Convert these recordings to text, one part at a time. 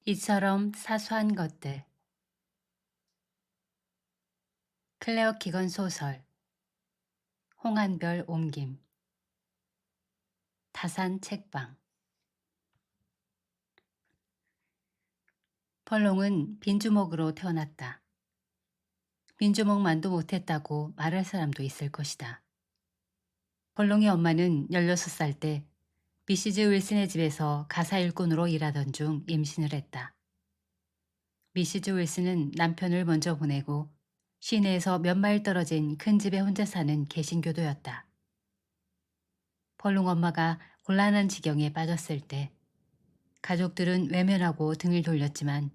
이처럼 사소한 것들. 클레어 키건 소설. 홍한별 옮김. 다산 책방. 펄롱은 빈주먹으로 태어났다. 빈주먹만도 못했다고 말할 사람도 있을 것이다. 펄롱의 엄마는 16살 때 미시즈 윌슨의 집에서 가사 일꾼으로 일하던 중 임신을 했다. 미시즈 윌슨은 남편을 먼저 보내고 시내에서 몇 마일 떨어진 큰 집에 혼자 사는 개신교도였다. 펄롱 엄마가 곤란한 지경에 빠졌을 때 가족들은 외면하고 등을 돌렸지만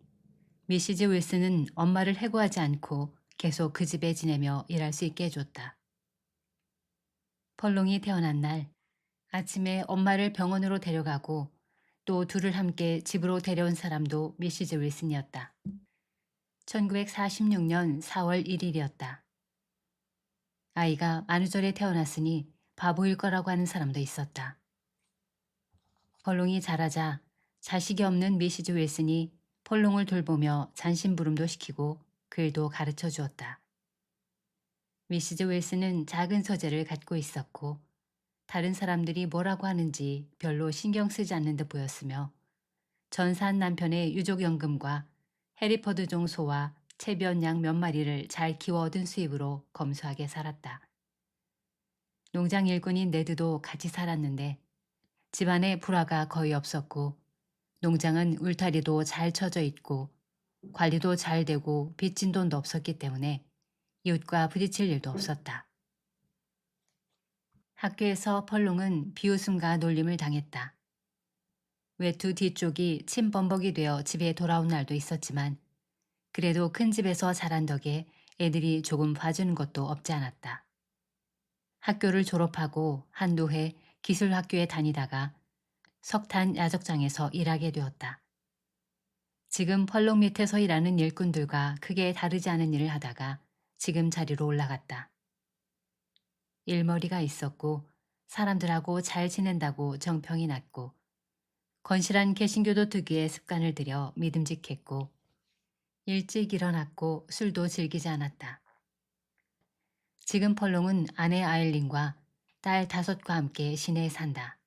미시즈 윌슨은 엄마를 해고하지 않고 계속 그 집에 지내며 일할 수 있게 해줬다. 펄롱이 태어난 날 아침에 엄마를 병원으로 데려가고 또 둘을 함께 집으로 데려온 사람도 미시즈 윌슨이었다. 1946년 4월 1일이었다. 아이가 만우절에 태어났으니 바보일 거라고 하는 사람도 있었다. 펄롱이 자라자 자식이 없는 미시즈 윌슨이 펄롱을 돌보며 잔심부름도 시키고 글도 가르쳐 주었다. 미시즈 윌슨은 작은 서재를 갖고 있었고 다른 사람들이 뭐라고 하는지 별로 신경 쓰지 않는 듯 보였으며 전사한 남편의 유족연금과 해리퍼드종 소와 채변양 몇 마리를 잘 키워 얻은 수입으로 검소하게 살았다. 농장 일꾼인 네드도 같이 살았는데 집안에 불화가 거의 없었고 농장은 울타리도 잘 쳐져 있고 관리도 잘 되고 빚진 돈도 없었기 때문에 이웃과 부딪힐 일도 없었다. 학교에서 펄롱은 비웃음과 놀림을 당했다. 외투 뒤쪽이 침범벅이 되어 집에 돌아온 날도 있었지만 그래도 큰 집에서 자란 덕에 애들이 조금 봐주는 것도 없지 않았다. 학교를 졸업하고 한두 해 기술학교에 다니다가 석탄 야적장에서 일하게 되었다. 지금 펄롱 밑에서 일하는 일꾼들과 크게 다르지 않은 일을 하다가 지금 자리로 올라갔다. 일머리가 있었고 사람들하고 잘 지낸다고 정평이 났고 건실한 개신교도 특유의 습관을 들여 믿음직했고 일찍 일어났고 술도 즐기지 않았다. 지금 펄롱은 아내 아일린과 딸 5과 함께 시내에 산다.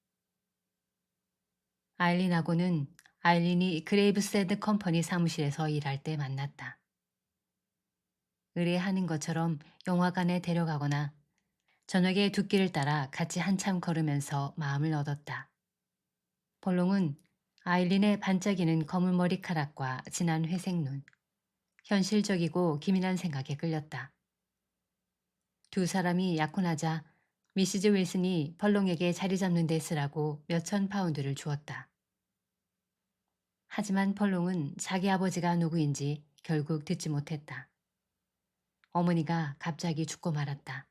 아일린하고는 아일린이 그레이브스앤드 컴퍼니 사무실에서 일할 때 만났다. 의뢰하는 것처럼 영화관에 데려가거나 저녁에 둑길을 따라 같이 한참 걸으면서 마음을 얻었다. 펄롱은 아일린의 반짝이는 검은 머리카락과 진한 회색 눈, 현실적이고 기민한 생각에 끌렸다. 두 사람이 약혼하자 미시즈 윌슨이 펄롱에게 자리 잡는 데 쓰라고 몇천 파운드를 주었다. 하지만 펄롱은 자기 아버지가 누구인지 결국 듣지 못했다. 어머니가 갑자기 죽고 말았다.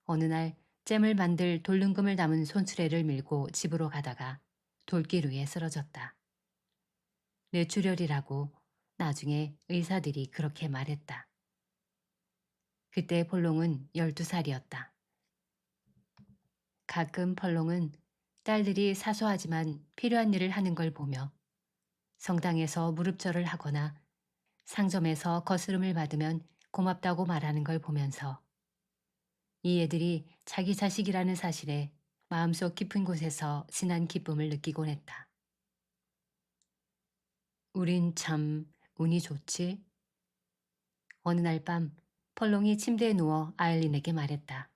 어느 날 잼을 만들 돌릉금을 담은 손수레를 밀고 집으로 가다가 돌길 위에 쓰러졌다. 뇌출혈이라고 나중에 의사들이 그렇게 말했다. 그때 펄롱은 12살이었다. 가끔 펄롱은 딸들이 사소하지만 필요한 일을 하는 걸 보며 성당에서 무릎절을 하거나 상점에서 거스름을 받으면 고맙다고 말하는 걸 보면서 이 애들이 자기 자식이라는 사실에 마음속 깊은 곳에서 진한 기쁨을 느끼곤 했다. 우린 참 운이 좋지? 어느 날 밤 펄롱이 침대에 누워 아일린에게 말했다.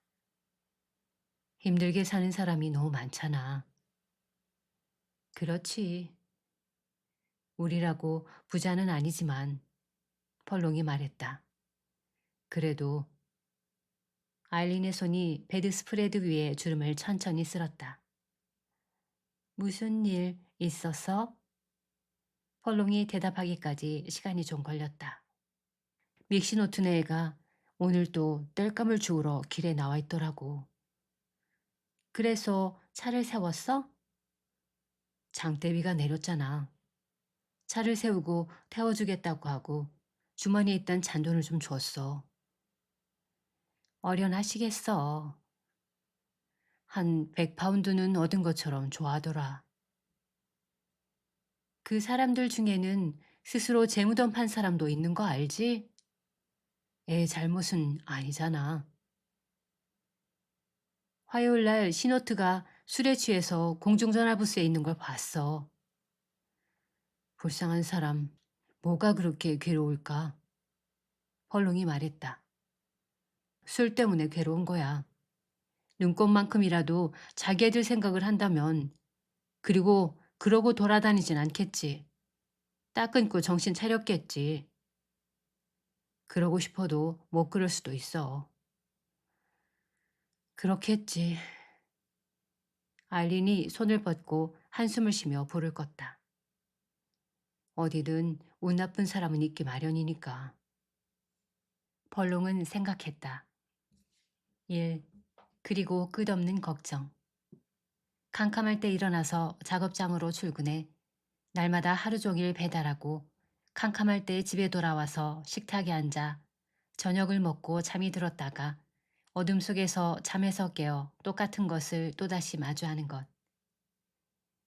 힘들게 사는 사람이 너무 많잖아. 그렇지. 우리라고 부자는 아니지만 펄롱이 말했다. 그래도 아일린의 손이 베드 스프레드 위에 주름을 천천히 쓸었다. 무슨 일 있었어? 펄롱이 대답하기까지 시간이 좀 걸렸다. 믹시노트네 애가 오늘 또 땔감을 주우러 길에 나와 있더라고. 그래서 차를 세웠어? 장대비가 내렸잖아. 차를 세우고 태워주겠다고 하고 주머니에 있던 잔돈을 좀 줬어. 어련하시겠어. 한 100파운드는 얻은 것처럼 좋아하더라. 그 사람들 중에는 스스로 재무덤 판 사람도 있는 거 알지? 애 잘못은 아니잖아. 화요일 날 시노트가 술에 취해서 공중전화 부스에 있는 걸 봤어. 불쌍한 사람, 뭐가 그렇게 괴로울까? 펄롱이 말했다. 술 때문에 괴로운 거야. 눈꽃만큼이라도 자기 애들 생각을 한다면, 그리고 그러고 돌아다니진 않겠지. 딱 끊고 정신 차렸겠지. 그러고 싶어도 못 그럴 수도 있어. 그렇겠지. 알린이 손을 뻗고 한숨을 쉬며 불을 껐다. 어디든 운 나쁜 사람은 있기 마련이니까. 벌롱은 생각했다. 일, 그리고 끝없는 걱정. 캄캄할 때 일어나서 작업장으로 출근해 날마다 하루 종일 배달하고 캄캄할 때 집에 돌아와서 식탁에 앉아 저녁을 먹고 잠이 들었다가 어둠 속에서 잠에서 깨어 똑같은 것을 또다시 마주하는 것.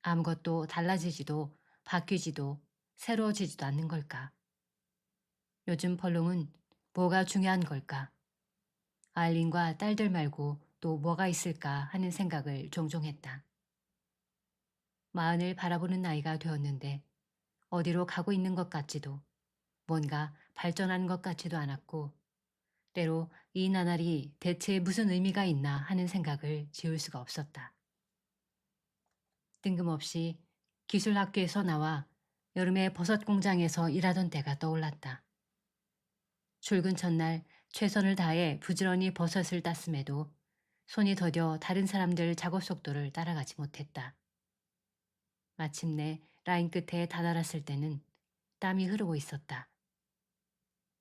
아무것도 달라지지도 바뀌지도 새로워지지도 않는 걸까? 요즘 펄롱은 뭐가 중요한 걸까? 알린과 딸들 말고 또 뭐가 있을까 하는 생각을 종종 했다. 마흔을 바라보는 나이가 되었는데 어디로 가고 있는 것 같지도 뭔가 발전하는 것 같지도 않았고 때로 이 나날이 대체 무슨 의미가 있나 하는 생각을 지울 수가 없었다. 뜬금없이 기술학교에서 나와 여름에 버섯 공장에서 일하던 때가 떠올랐다. 출근 첫날 최선을 다해 부지런히 버섯을 땄음에도 손이 더뎌 다른 사람들 작업 속도를 따라가지 못했다. 마침내 라인 끝에 다다랐을 때는 땀이 흐르고 있었다.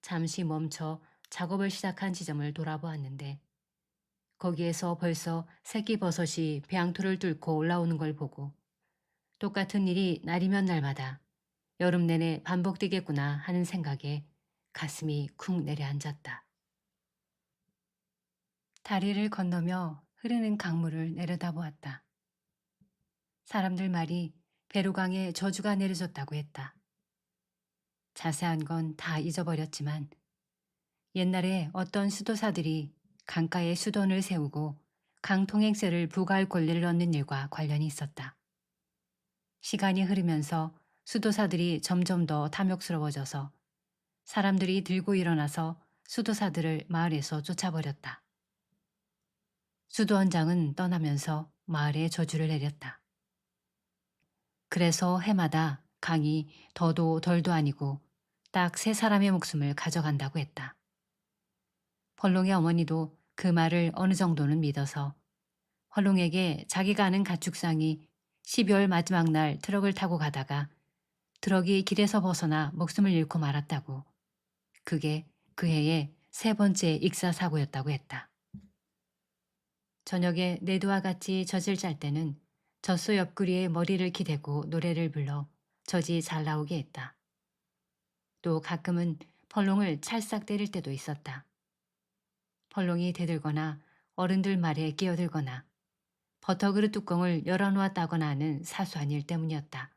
잠시 멈춰 작업을 시작한 지점을 돌아보았는데 거기에서 벌써 새끼 버섯이 배양토를 뚫고 올라오는 걸 보고 똑같은 일이 날이면 날마다 여름 내내 반복되겠구나 하는 생각에 가슴이 쿵 내려앉았다. 다리를 건너며 흐르는 강물을 내려다보았다. 사람들 말이 배로강에 저주가 내려졌다고 했다. 자세한 건 다 잊어버렸지만 옛날에 어떤 수도사들이 강가에 수돈을 세우고 강통행세를 부과할 권리를 얻는 일과 관련이 있었다. 시간이 흐르면서 수도사들이 점점 더 탐욕스러워져서 사람들이 들고 일어나서 수도사들을 마을에서 쫓아버렸다. 수도원장은 떠나면서 마을에 저주를 내렸다. 그래서 해마다 강이 더도 덜도 아니고 딱 3사람의 목숨을 가져간다고 했다. 펄롱의 어머니도 그 말을 어느 정도는 믿어서 펄롱에게 자기가 아는 가축상이 12월 마지막 날 트럭을 타고 가다가 트럭이 길에서 벗어나 목숨을 잃고 말았다고. 그게 그 해의 3번째 익사사고였다고 했다. 저녁에 내두와 같이 젖을 짤 때는 젖소 옆구리에 머리를 기대고 노래를 불러 젖이 잘 나오게 했다. 또 가끔은 펄롱을 찰싹 때릴 때도 있었다. 펄롱이 대들거나 어른들 말에 끼어들거나 버터그릇 뚜껑을 열어놓았다거나 하는 사소한 일 때문이었다.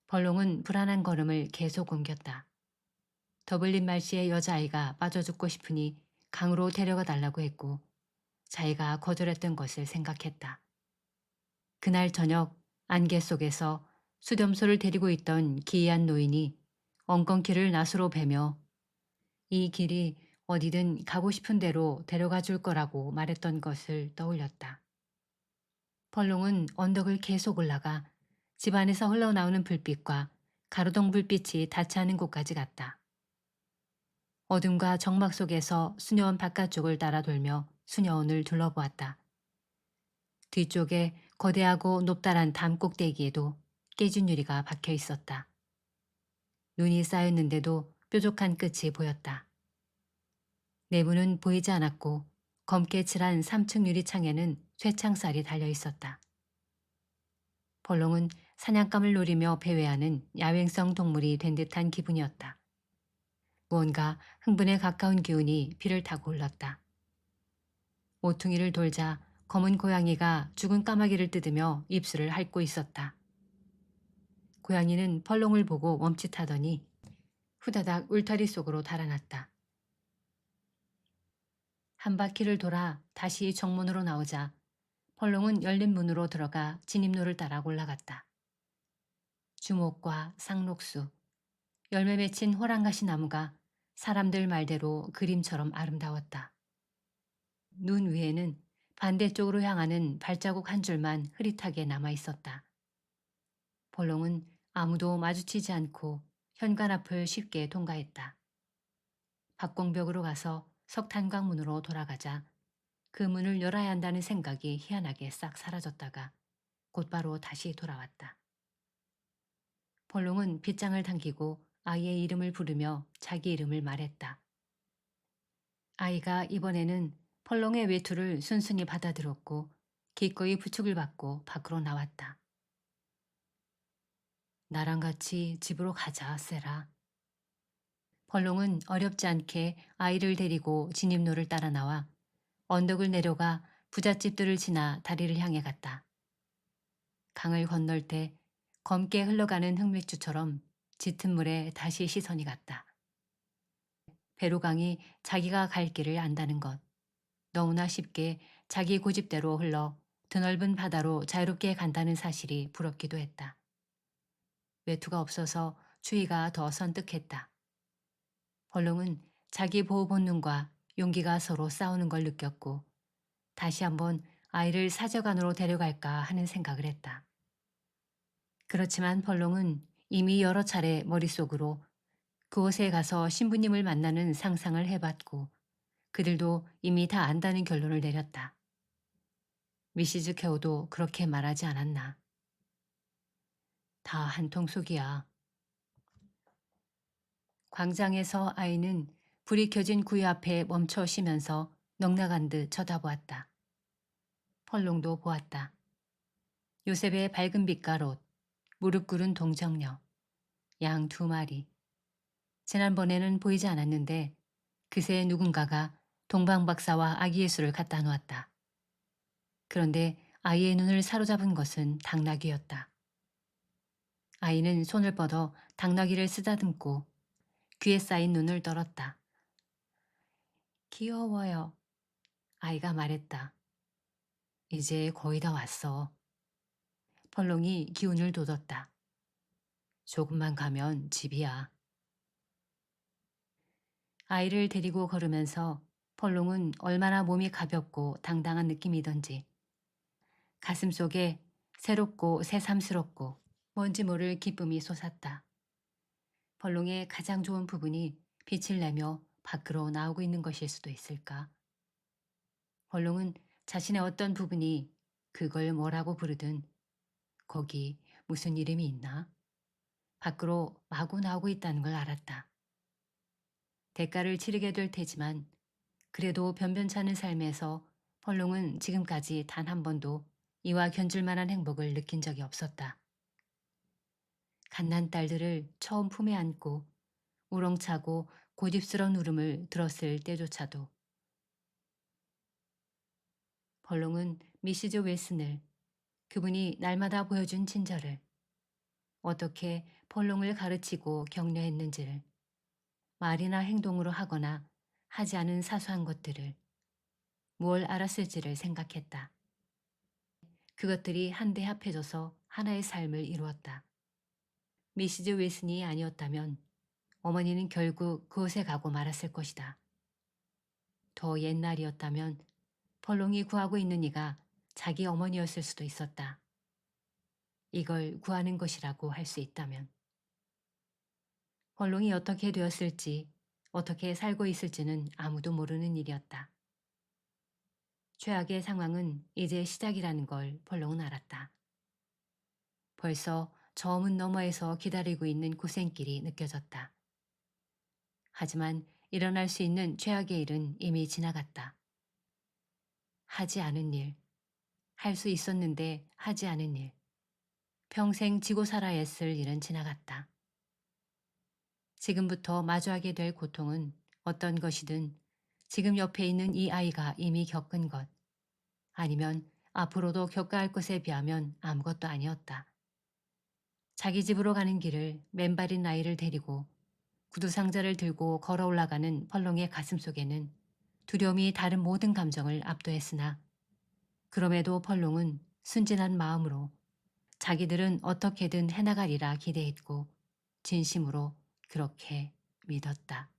펄롱은 불안한 걸음을 계속 옮겼다. 더블린 말씨의 여자아이가 빠져 죽고 싶으니 강으로 데려가 달라고 했고 자기가 거절했던 것을 생각했다. 그날 저녁 안개 속에서 수렴소를 데리고 있던 기이한 노인이 엉겅퀴를 낫으로 베며 이 길이 어디든 가고 싶은 대로 데려가 줄 거라고 말했던 것을 떠올렸다. 펄롱은 언덕을 계속 올라가 집안에서 흘러나오는 불빛과 가로등 불빛이 닿지 않은 곳까지 갔다. 어둠과 적막 속에서 수녀원 바깥쪽을 따라 돌며 수녀원을 둘러보았다. 뒤쪽에 거대하고 높다란 담 꼭대기에도 깨진 유리가 박혀 있었다. 눈이 쌓였는데도 뾰족한 끝이 보였다. 내부는 보이지 않았고 검게 칠한 3층 유리창에는 쇠창살이 달려 있었다. 펄롱은 사냥감을 노리며 배회하는 야행성 동물이 된 듯한 기분이었다. 무언가 흥분에 가까운 기운이 피를 타고 흘렀다. 모퉁이를 돌자 검은 고양이가 죽은 까마귀를 뜯으며 입술을 핥고 있었다. 고양이는 펄롱을 보고 멈칫하더니 후다닥 울타리 속으로 달아났다. 한 바퀴를 돌아 다시 정문으로 나오자 펄롱은 열린 문으로 들어가 진입로를 따라 올라갔다. 주목과 상록수, 열매 맺힌 호랑가시 나무가 사람들 말대로 그림처럼 아름다웠다. 눈 위에는 반대쪽으로 향하는 발자국 한 줄만 흐릿하게 남아 있었다. 펄롱은 아무도 마주치지 않고 현관 앞을 쉽게 통과했다. 박공벽으로 가서 석탄광문으로 돌아가자 그 문을 열어야 한다는 생각이 희한하게 싹 사라졌다가 곧바로 다시 돌아왔다. 펄롱은 빗장을 당기고 아이의 이름을 부르며 자기 이름을 말했다. 아이가 이번에는 펄롱의 외투를 순순히 받아들었고 기꺼이 부축을 받고 밖으로 나왔다. 나랑 같이 집으로 가자, 세라. 펄롱은 어렵지 않게 아이를 데리고 진입로를 따라 나와 언덕을 내려가 부잣집들을 지나 다리를 향해 갔다. 강을 건널 때 검게 흘러가는 흙맥주처럼 짙은 물에 다시 시선이 갔다. 배로강이 자기가 갈 길을 안다는 것, 너무나 쉽게 자기 고집대로 흘러 드넓은 바다로 자유롭게 간다는 사실이 부럽기도 했다. 외투가 없어서 추위가 더 선뜩했다. 펄롱은 자기 보호 본능과 용기가 서로 싸우는 걸 느꼈고 다시 한번 아이를 사저관으로 데려갈까 하는 생각을 했다. 그렇지만 펄롱은 이미 여러 차례 머릿속으로 그곳에 가서 신부님을 만나는 상상을 해봤고 그들도 이미 다 안다는 결론을 내렸다. 미시즈 케오도 그렇게 말하지 않았나. 다 한통 속이야. 광장에서 아이는 불이 켜진 구유 앞에 멈춰 쉬면서 넋나간 듯 쳐다보았다. 펄롱도 보았다. 요셉의 밝은 빛깔 옷, 무릎 꿇은 동정녀, 양 2마리. 지난번에는 보이지 않았는데 그새 누군가가 동방박사와 아기 예수를 갖다 놓았다. 그런데 아이의 눈을 사로잡은 것은 당나귀였다. 아이는 손을 뻗어 당나귀를 쓰다듬고 귀에 쌓인 눈을 떨었다. 귀여워요. 아이가 말했다. 이제 거의 다 왔어. 펄롱이 기운을 돋웠다. 조금만 가면 집이야. 아이를 데리고 걸으면서 펄롱은 얼마나 몸이 가볍고 당당한 느낌이던지 가슴 속에 새롭고 새삼스럽고 뭔지 모를 기쁨이 솟았다. 펄롱의 가장 좋은 부분이 빛을 내며 밖으로 나오고 있는 것일 수도 있을까? 펄롱은 자신의 어떤 부분이 그걸 뭐라고 부르든 거기 무슨 이름이 있나? 밖으로 마구 나오고 있다는 걸 알았다. 대가를 치르게 될 테지만 그래도 변변찮은 삶에서 펄롱은 지금까지 단 한 번도 이와 견줄 만한 행복을 느낀 적이 없었다. 갓난 딸들을 처음 품에 안고 우렁차고 고집스러운 울음을 들었을 때조차도 펄롱은 미시즈 웨슨을 그분이 날마다 보여준 친절을 어떻게 펄롱을 가르치고 격려했는지를 말이나 행동으로 하거나 하지 않은 사소한 것들을 뭘 알았을지를 생각했다. 그것들이 한데 합해져서 하나의 삶을 이루었다. 미시즈 웨슨이 아니었다면 어머니는 결국 그곳에 가고 말았을 것이다. 더 옛날이었다면 펄롱이 구하고 있는 이가 자기 어머니였을 수도 있었다. 이걸 구하는 것이라고 할 수 있다면. 펄롱이 어떻게 되었을지, 어떻게 살고 있을지는 아무도 모르는 일이었다. 최악의 상황은 이제 시작이라는 걸 펄롱은 알았다. 벌써 저 문 너머에서 기다리고 있는 고생길이 느껴졌다. 하지만 일어날 수 있는 최악의 일은 이미 지나갔다. 하지 않은 일, 할 수 있었는데 하지 않은 일, 평생 지고 살아야 했을 일은 지나갔다. 지금부터 마주하게 될 고통은 어떤 것이든 지금 옆에 있는 이 아이가 이미 겪은 것, 아니면 앞으로도 겪어야 할 것에 비하면 아무것도 아니었다. 자기 집으로 가는 길을 맨발인 아이를 데리고 구두 상자를 들고 걸어 올라가는 펄롱의 가슴 속에는 두려움이 다른 모든 감정을 압도했으나 그럼에도 펄롱은 순진한 마음으로 자기들은 어떻게든 해나가리라 기대했고 진심으로 그렇게 믿었다.